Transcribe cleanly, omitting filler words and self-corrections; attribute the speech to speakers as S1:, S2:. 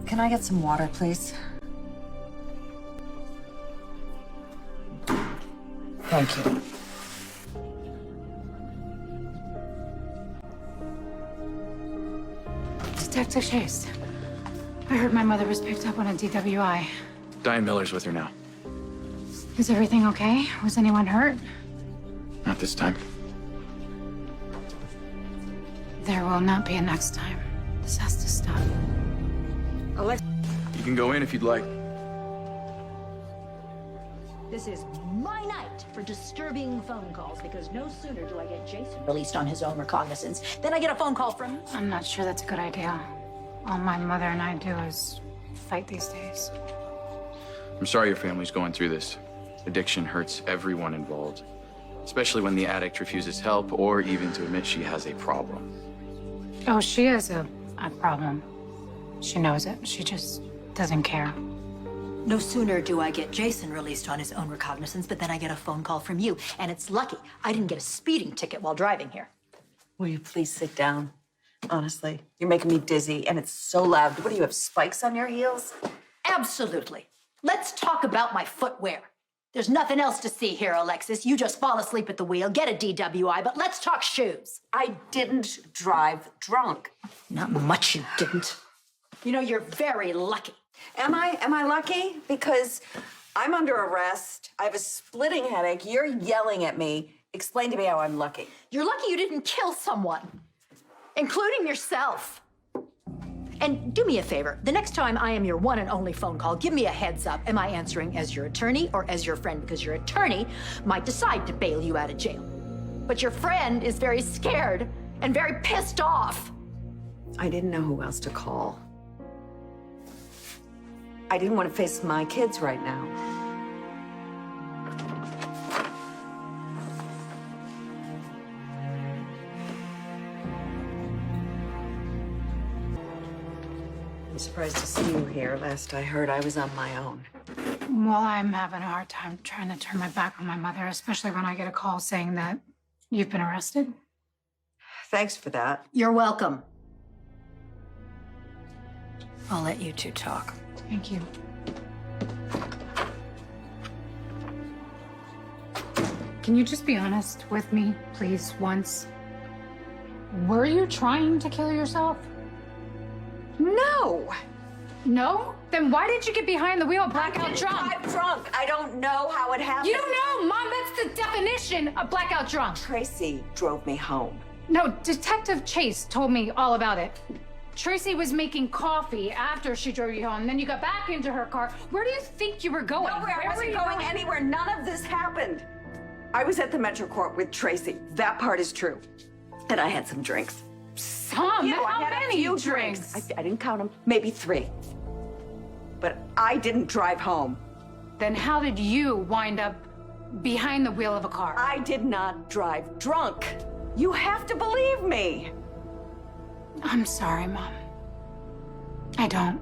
S1: Can I get some water, please? Thank you.
S2: Detective Chase, I heard my mother was picked up on a DWI.
S3: Diane Miller's with her now.
S2: Is everything okay? Was anyone hurt?
S3: Not this time.
S2: There will not be a next time. This has to stop.
S1: Alexis.
S3: You can go in if you'd like.
S4: This is my night for disturbing phone calls because no sooner do I get Jason released on his own recognizance than I get a phone call from...
S2: I'm not sure that's a good idea. All my mother and I do is fight these days.
S3: I'm sorry your family's going through this. Addiction hurts everyone involved, especially when the addict refuses help or even to admit she has a problem.
S2: Oh, she has a problem. She knows it. She just doesn't care.
S4: No sooner do I get Jason released on his own recognizance, but then I get a phone call from you. And it's lucky I didn't get a speeding ticket while driving here.
S1: Will you please sit down? Honestly, you're making me dizzy, and it's so loud. What do you have, spikes on your heels?
S4: Absolutely. Let's talk about my footwear. There's nothing else to see here, Alexis. You just fall asleep at the wheel, get a DWI, but let's talk shoes.
S1: I didn't drive drunk.
S4: Not much you didn't. You know, you're very lucky.
S1: Am I? Am I lucky? Because I'm under arrest. I have a splitting headache. You're yelling at me. Explain to me how I'm lucky.
S4: You're lucky you didn't kill someone, including yourself. And do me a favor, the next time I am your one and only phone call, give me a heads up. Am I answering as your attorney or as your friend? Because your attorney might decide to bail you out of jail. But your friend is very scared and very pissed off.
S1: I didn't know who else to call. I didn't want to face my kids right now. I'm surprised to see you here. Last I heard, I was on my own.
S2: Well, I'm having a hard time trying to turn my back on my mother, especially when I get a call saying that you've been arrested.
S1: Thanks for that.
S4: You're welcome. I'll let you two talk.
S2: Thank you. Can you just be honest with me, please, once? Were you trying to kill yourself?
S1: No!
S2: No? Then why did you get behind the wheel blackout drunk?
S1: I'm drunk. I don't know how it happened.
S2: You don't know, Mom. That's the definition of blackout drunk.
S1: Tracy drove me home.
S2: No, Detective Chase told me all about it. Tracy was making coffee after she drove you home. Then you got back into her car. Where do you think you were going?
S1: Nowhere. I
S2: Where were
S1: wasn't
S2: you
S1: going anywhere. None of this happened. I was at the Metro Court with Tracy. That part is true. And I had some drinks.
S2: Some?
S1: Yeah,
S2: How
S1: I had
S2: many
S1: a few
S2: drinks?
S1: I didn't count them. Maybe 3. But I didn't drive home.
S2: Then how did you wind up behind the wheel of a car?
S1: I did not drive drunk. You have to believe me.
S2: I'm sorry, Mom. I don't.